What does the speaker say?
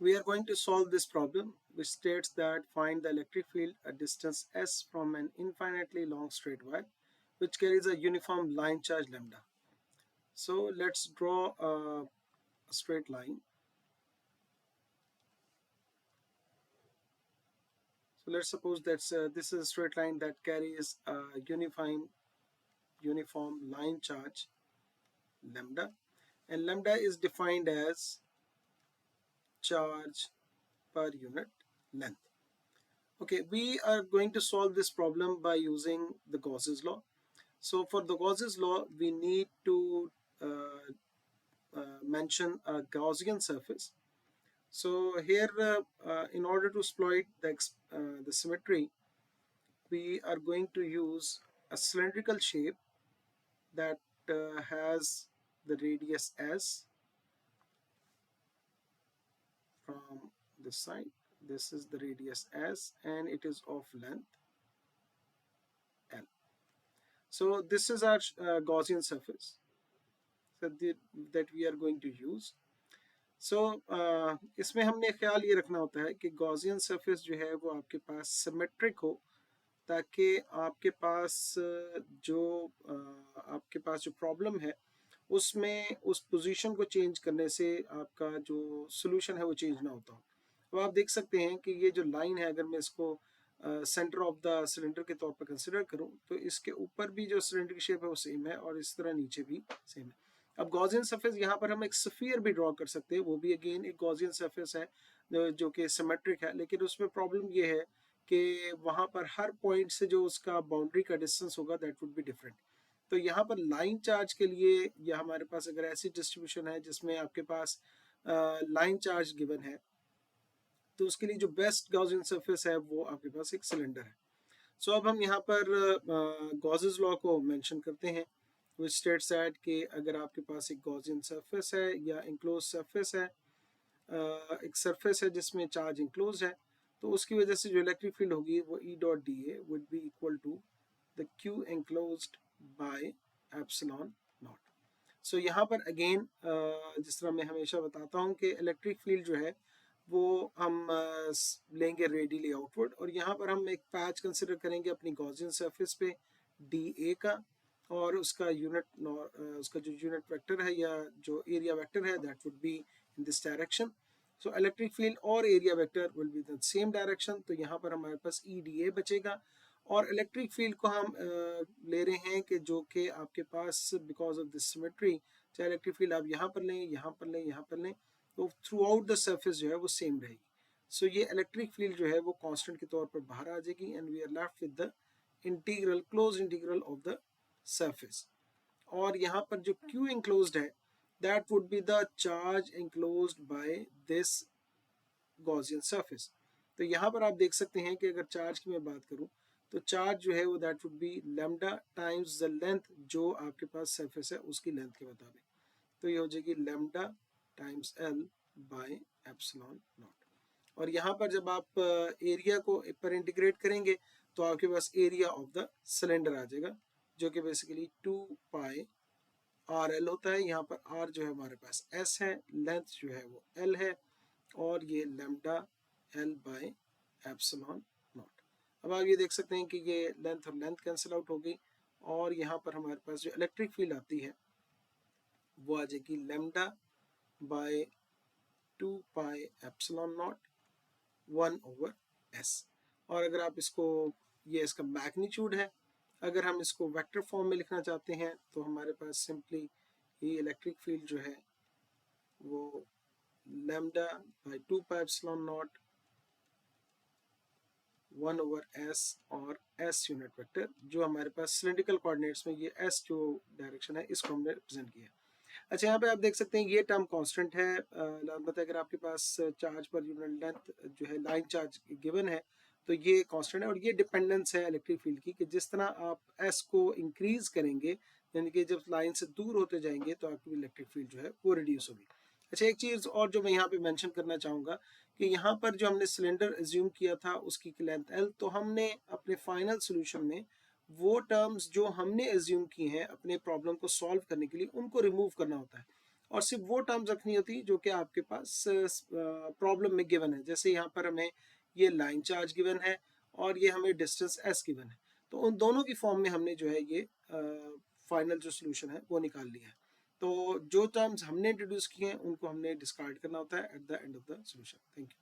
We are going to solve this problem, which states that find the electric field at distance s from an infinitely long straight wire which carries a uniform line charge lambda. So let's draw a straight line. So let's suppose that this is a straight line that carries a uniform line charge lambda, and lambda is defined as charge per unit length. Okay, we are going to solve this problem by using the Gauss's law. So for the Gauss's law, we need to mention a Gaussian surface. So here, in order to exploit the symmetry, we are going to use a cylindrical shape that has the radius s from this side. This is the radius s, and it is of length l. So this is our Gaussian surface that we are going to use. So इसमें हमने ख्याल ये रखना होता है कि Gaussian surface जो है वो आपके पास सिमेट्रिक हो, ताकि आपके पास जो प्रॉब्लम है उसमें उस पोजीशन को चेंज करने से आपका जो सोल्यूशन है वो चेंज ना होता हो। अब आप देख सकते हैं कि ये जो लाइन है, अगर मैं इसको सेंटर ऑफ द सिलेंडर के तौर पर कंसिडर करूं तो इसके ऊपर भी जो सिलेंडर की शेप है वो सेम है और इस तरह नीचे भी सेम है। अब गॉसियन सरफेस यहाँ पर हम एक स्फीयर भी ड्रॉ कर सकते हैं, वो भी अगेन एक गॉसियन सरफेस है जो कि सिमेट्रिक है, लेकिन उसमें प्रॉब्लम ये है कि वहाँ पर हर पॉइंट से जो उसका बाउंड्री का डिस्टेंस होगा दैट वुड बी डिफरेंट। तो यहाँ पर लाइन चार्ज के लिए या हमारे पास अगर ऐसी डिस्ट्रीब्यूशन है जिसमें आपके पास लाइन चार्ज गिवन है, तो उसके लिए जो बेस्ट गॉसियन सरफेस है वो आपके पास एक सिलेंडर है। सो अब हम यहाँ पर गॉसेस लॉ को मेंशन करते हैं, विच स्टेट्स दैट कि अगर आपके पास एक गॉसियन सरफेस है या इंक्लोज सरफेस है, एक सरफेस है जिसमें चार्ज इंक्लोज है, तो उसकी वजह से जो इलेक्ट्रिक फील्ड होगी वो E dot D A would be equal to the Q enclosed by epsilon naught. So यहाँ पर अगेन जिस तरह मैं हमेशा बताता हूँ कि इलेक्ट्रिक फील्ड जो है वो हम लेंगे रेडियली आउटवर्ड, और यहाँ पर हम एक पैच कंसिडर करेंगे अपनी गॉसियन सरफेस पे डी ए का, और उसका उसका जो यूनिट वेक्टर है या जो एरिया वेक्टर है that would be in this direction. So electric field और area vector will be the same direction, तो यहाँ पर हमारे पास ई डी ए बचेगा। और इलेक्ट्रिक फील्ड को हम ले रहे हैं कि जो कि आपके पास बिकॉज ऑफ दिस सिमेट्री, चाहे इलेक्ट्रिक फील्ड आप यहाँ पर लें, यहाँ पर लें, यहाँ पर लें, तो थ्रू आउट द सर्फेस जो है वो सेम रहेगी। सो ये इलेक्ट्रिक फील्ड जो है वो कांस्टेंट के तौर पर बाहर आ जाएगी, and we are left with the integral, close integral of the surface. और यहाँ पर जो क्यू इंक्लोज्ड है that would be the charge enclosed by this Gaussian surface. तो यहाँ पर आप देख सकते हैं कि अगर चार्ज की मैं बात करूँ तो चार्ज जो है वो that would B lambda times the length जो आपके पास सरफेस है उसकी लेंथ के मुताबिक, तो ये हो जाएगी lambda times L by epsilon not. और यहाँ पर जब आप एरिया को पर इंटीग्रेट करेंगे तो आपके पास एरिया ऑफ द सिलेंडर आ जाएगा, जो कि बेसिकली 2 पाई आर एल होता है। यहाँ पर आर जो है हमारे पास एस है, लेंथ जो है वो एल है, और ये lambda L by epsilon not. अब आप ये देख सकते हैं कि ये लेंथ और लेंथ कैंसिल आउट हो गई, और यहाँ पर हमारे पास जो इलेक्ट्रिक फील्ड आती है वो आ जाएगी lambda by 2 pi epsilon not 1/s। और अगर आप इसको, ये इसका मैग्नीट्यूड है, अगर हम इसको वेक्टर फॉर्म में लिखना चाहते हैं तो हमारे पास सिंपली ये इलेक्ट्रिक फील्ड जो है वो lambda by 2 pi epsilon not 1/s और s यूनिट वेक्टर, जो हमारे पास सिलेंड्रिकल कोऑर्डिनेट्स में ये s जो डायरेक्शन है इसको हमने रिप्रेजेंट किया। अच्छा, यहाँ पे आप देख सकते हैं ये टर्म कांस्टेंट है, अलबत्ता अगर आपके पास चार्ज पर यूनिट लेंथ जो है लाइन चार्ज गिवन है तो ये कांस्टेंट है, और ये डिपेंडेंस है इलेक्ट्रिक फील्ड की कि जिस तरह आप s को इंक्रीज करेंगे, यानी कि जब लाइन से दूर होते जाएंगे तो आपकी इलेक्ट्रिक फील्ड जो है वो रिड्यूस होगी। अच्छा, एक चीज़ और जो मैं यहाँ पे मेंशन करना चाहूँगा कि यहाँ पर जो हमने सिलेंडर एज्यूम किया था उसकी लेंथ l, तो हमने अपने फाइनल सोल्यूशन में वो टर्म्स जो हमने एज्यूम की हैं अपने प्रॉब्लम को सॉल्व करने के लिए उनको रिमूव करना होता है। और सिर्फ वो टर्म्स रखनी होती है जो कि आपके पास प्रॉब्लम में गिवन है। जैसे यहाँ पर हमें ये लाइन चार्ज गिवन है और ये हमें डिस्टेंस s गिवन है, तो उन दोनों की फॉर्म में हमने जो है ये फाइनल जो सोल्यूशन है वो निकाल लिया है। तो जो टर्म्स हमने इंट्रोड्यूस किए हैं उनको हमने डिस्कार्ड करना होता है at the end of the solution. Thank you.